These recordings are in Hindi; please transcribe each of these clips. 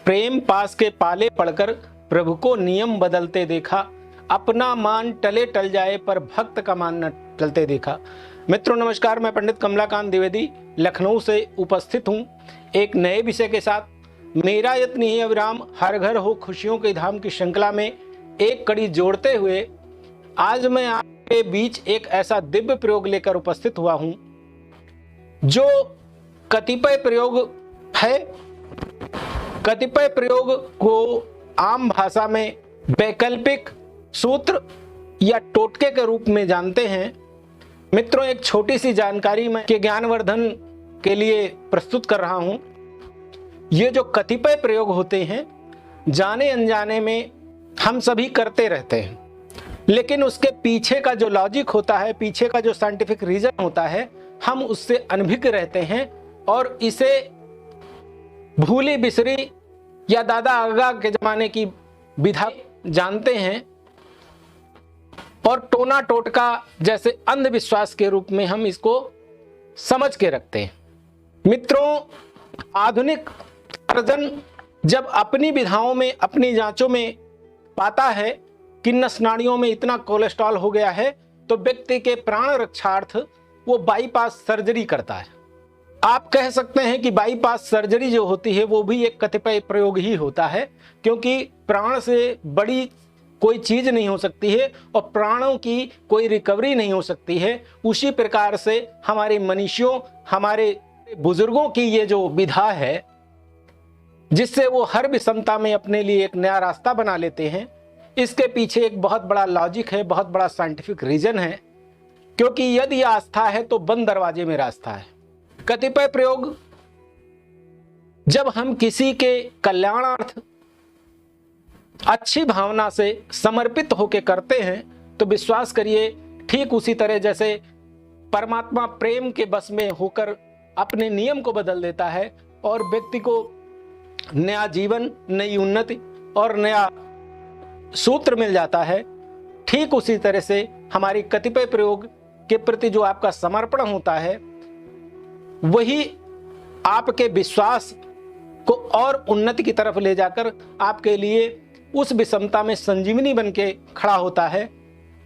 प्रेम पास के पाले पड़कर प्रभु को नियम बदलते देखा। अपना मान टले टल जाए पर भक्त का मान न टलते देखा। मित्रों नमस्कार, मैं पंडित कमलाकांत द्विवेदी लखनऊ से उपस्थित हूँ एक नए विषय के साथ। मेरा यत्न ही अविराम हर घर हो खुशियों के धाम की श्रृंखला में एक कड़ी जोड़ते हुए आज मैं आपके बीच एक ऐसा दिव्य प्रयोग लेकर उपस्थित हुआ हूँ जो कतिपय प्रयोग है। कतिपय प्रयोग को आम भाषा में वैकल्पिक सूत्र या टोटके के रूप में जानते हैं। मित्रों, एक छोटी सी जानकारी मैं के ज्ञानवर्धन के लिए प्रस्तुत कर रहा हूं। ये जो कतिपय प्रयोग होते हैं जाने अनजाने में हम सभी करते रहते हैं, लेकिन उसके पीछे का जो लॉजिक होता है, पीछे का जो साइंटिफिक रीजन होता है, हम उससे अनभिज्ञ रहते हैं और इसे भूली बिसरी या दादा आगा के जमाने की विधा जानते हैं और टोना टोटका जैसे अंधविश्वास के रूप में हम इसको समझ के रखते हैं। मित्रों, आधुनिक सर्जन जब अपनी विधाओं में, अपनी जांचों में पाता है कि नस नाड़ियों में इतना कोलेस्ट्रॉल हो गया है तो व्यक्ति के प्राण रक्षार्थ वो बाईपास सर्जरी करता है। आप कह सकते हैं कि बाईपास सर्जरी जो होती है वो भी एक कतिपय प्रयोग ही होता है, क्योंकि प्राण से बड़ी कोई चीज नहीं हो सकती है और प्राणों की कोई रिकवरी नहीं हो सकती है। उसी प्रकार से हमारे मनीषियों, हमारे बुजुर्गों की ये जो विधा है जिससे वो हर विषमता में अपने लिए एक नया रास्ता बना लेते हैं, इसके पीछे एक बहुत बड़ा लॉजिक है, बहुत बड़ा साइंटिफिक रीजन है। क्योंकि यदि आस्था है तो बंद दरवाजे में रास्ता है। कतिपय प्रयोग जब हम किसी के कल्याणार्थ अच्छी भावना से समर्पित होकर करते हैं तो विश्वास करिए ठीक उसी तरह जैसे परमात्मा प्रेम के बस में होकर अपने नियम को बदल देता है और व्यक्ति को नया जीवन, नई उन्नति और नया सूत्र मिल जाता है, ठीक उसी तरह से हमारी कतिपय प्रयोग के प्रति जो आपका समर्पण होता है वही आपके विश्वास को और उन्नति की तरफ ले जाकर आपके लिए उस विषमता में संजीवनी बन के खड़ा होता है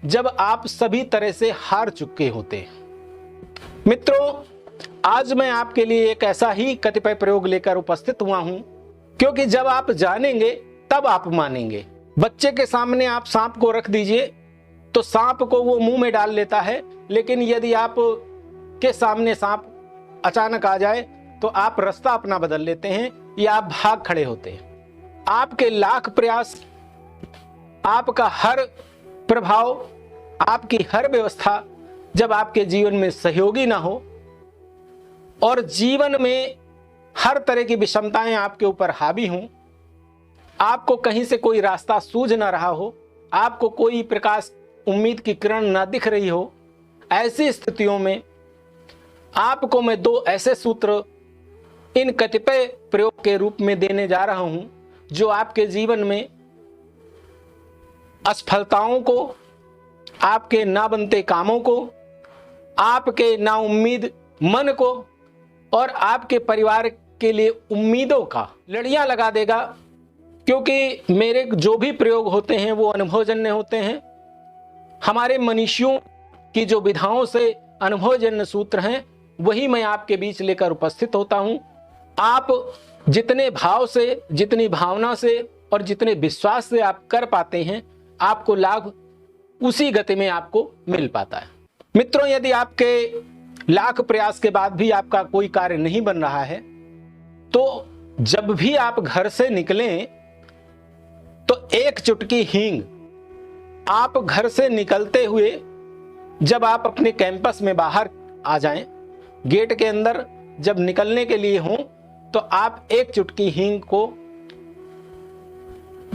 जब आप सभी तरह से हार चुके होते हैं। मित्रों, आज मैं आपके लिए एक ऐसा ही कतिपय प्रयोग लेकर उपस्थित हुआ हूं, क्योंकि जब आप जानेंगे तब आप मानेंगे। बच्चे के सामने आप सांप को रख दीजिए तो सांप को वो मुंह में डाल लेता है, लेकिन यदि आप के सामने सांप अचानक आ जाए तो आप रास्ता अपना बदल लेते हैं या आप भाग खड़े होते हैं। आपके लाख प्रयास, आपका हर प्रभाव, आपकी हर व्यवस्था जब आपके जीवन में सहयोगी ना हो और जीवन में हर तरह की विषमताएं आपके ऊपर हावी हों, आपको कहीं से कोई रास्ता सूझ ना रहा हो, आपको कोई प्रकाश उम्मीद की किरण ना दिख रही हो, ऐसी स्थितियों में आपको मैं दो ऐसे सूत्र इन कतिपय प्रयोग के रूप में देने जा रहा हूं जो आपके जीवन में असफलताओं को, आपके ना बनते कामों को, आपके ना उम्मीद मन को और आपके परिवार के लिए उम्मीदों का लड़ियां लगा देगा। क्योंकि मेरे जो भी प्रयोग होते हैं वो अनुभवजन्य होते हैं। हमारे मनीषियों की जो विधाओं से अनुभवजन्य सूत्र हैं वही मैं आपके बीच लेकर उपस्थित होता हूं। आप जितने भाव से, जितनी भावना से और जितने विश्वास से आप कर पाते हैं, आपको लाभ उसी गति में आपको मिल पाता है। मित्रों, यदि आपके लाख प्रयास के बाद भी आपका कोई कार्य नहीं बन रहा है तो जब भी आप घर से निकलें तो एक चुटकी हींग आप घर से निकलते हुए जब आप अपने कैंपस में बाहर आ जाएं, गेट के अंदर जब निकलने के लिए हों, तो आप एक चुटकी हींग को,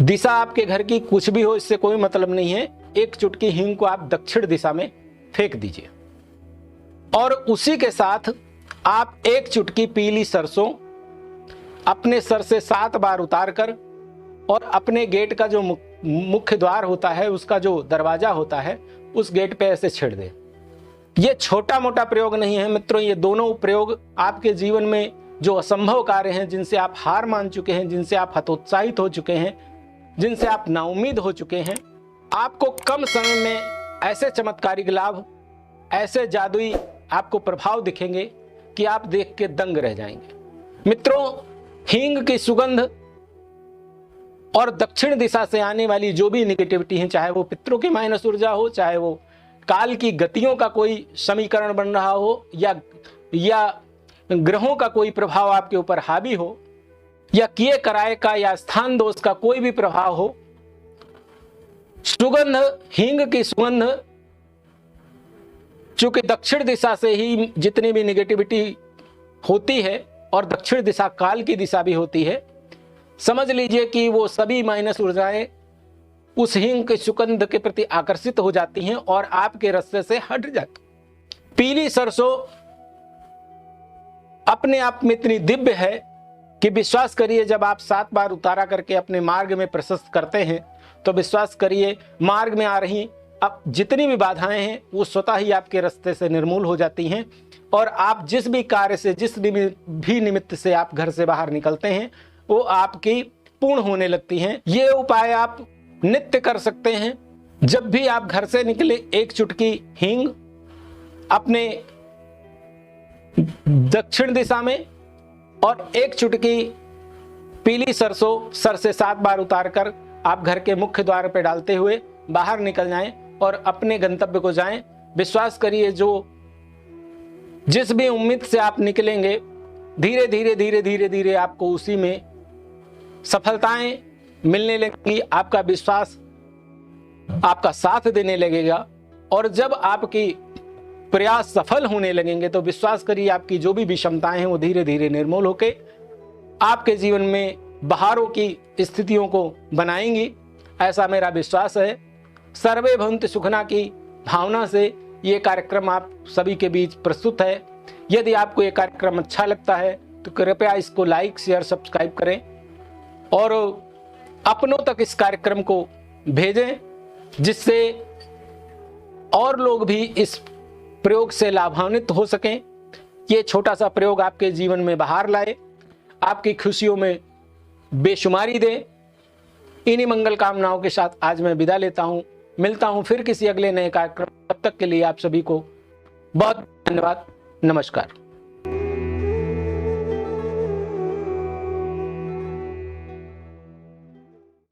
दिशा आपके घर की कुछ भी हो इससे कोई मतलब नहीं है, एक चुटकी हींग को आप दक्षिण दिशा में फेंक दीजिए और उसी के साथ आप एक चुटकी पीली सरसों अपने सर से 7 बार उतार कर और अपने गेट का जो मुख्य द्वार होता है, उसका जो दरवाजा होता है, उस गेट पे ऐसे छेड़ दें। ये छोटा मोटा प्रयोग नहीं है मित्रों, ये दोनों प्रयोग आपके जीवन में जो असंभव कार्य हैं, जिनसे आप हार मान चुके हैं, जिनसे आप हतोत्साहित हो चुके हैं, जिनसे आप नाउम्मीद हो चुके हैं, आपको कम समय में ऐसे चमत्कारिक लाभ, ऐसे जादुई आपको प्रभाव दिखेंगे कि आप देख के दंग रह जाएंगे। मित्रों, हींग की सुगंध और दक्षिण दिशा से आने वाली जो भी निगेटिविटी है, चाहे वो पितरों की माइनस ऊर्जा हो, चाहे वो काल की गतियों का कोई समीकरण बन रहा हो, या ग्रहों का कोई प्रभाव आपके ऊपर हावी हो, या किए कराए का या स्थान दोष का कोई भी प्रभाव हो, सुगंध, हींग की सुगंध, चूंकि दक्षिण दिशा से ही जितनी भी निगेटिविटी होती है और दक्षिण दिशा काल की दिशा भी होती है, समझ लीजिए कि वो सभी माइनस ऊर्जाएं उस हींग की सुगंध के प्रति आकर्षित हो जाती हैं और आपके रास्ते से हट जाती। पीली सरसों अपने आप में इतनी दिव्य है कि विश्वास करिए, जब आप 7 बार उतारा करके अपने मार्ग में प्रशस्त करते हैं तो विश्वास करिए मार्ग में आ रही अब जितनी भी बाधाएं हैं वो स्वतः ही आपके रास्ते से निर्मूल हो जाती हैं और आप जिस भी कार्य से, जिस भी निमित्त से आप घर से बाहर निकलते हैं वो आपकी पूर्ण होने लगती हैं। ये उपाय आप नित्य कर सकते हैं। जब भी आप घर से निकले, एक चुटकी हींग अपने दक्षिण दिशा में और एक चुटकी पीली सरसों सर से 7 बार उतारकर आप घर के मुख्य द्वार पर डालते हुए बाहर निकल जाएं और अपने गंतव्य को जाएं। विश्वास करिए, जिस भी उम्मीद से आप निकलेंगे, धीरे धीरे धीरे धीरे धीरे आपको उसी में सफलताएं मिलने लगेंगी। आपका विश्वास आपका साथ देने लगेगा और जब आपकी प्रयास सफल होने लगेंगे तो विश्वास करिए आपकी जो भी विषमताएं हैं वो धीरे धीरे निर्मूल होके आपके जीवन में बहारों की स्थितियों को बनाएंगी, ऐसा मेरा विश्वास है। सर्वे भवन्तु सुखिनः की भावना से ये कार्यक्रम आप सभी के बीच प्रस्तुत है। यदि आपको ये कार्यक्रम अच्छा लगता है तो कृपया इसको लाइक, शेयर, सब्सक्राइब करें और अपनों तक इस कार्यक्रम को भेजें, जिससे और लोग भी इस प्रयोग से लाभान्वित हो सकें। ये छोटा सा प्रयोग आपके जीवन में बहार लाए, आपकी खुशियों में बेशुमारी दे। इन्हीं मंगल कामनाओं के साथ आज मैं विदा लेता हूं। मिलता हूं फिर किसी अगले नए कार्यक्रम। तब तक के लिए आप सभी को बहुत धन्यवाद। नमस्कार।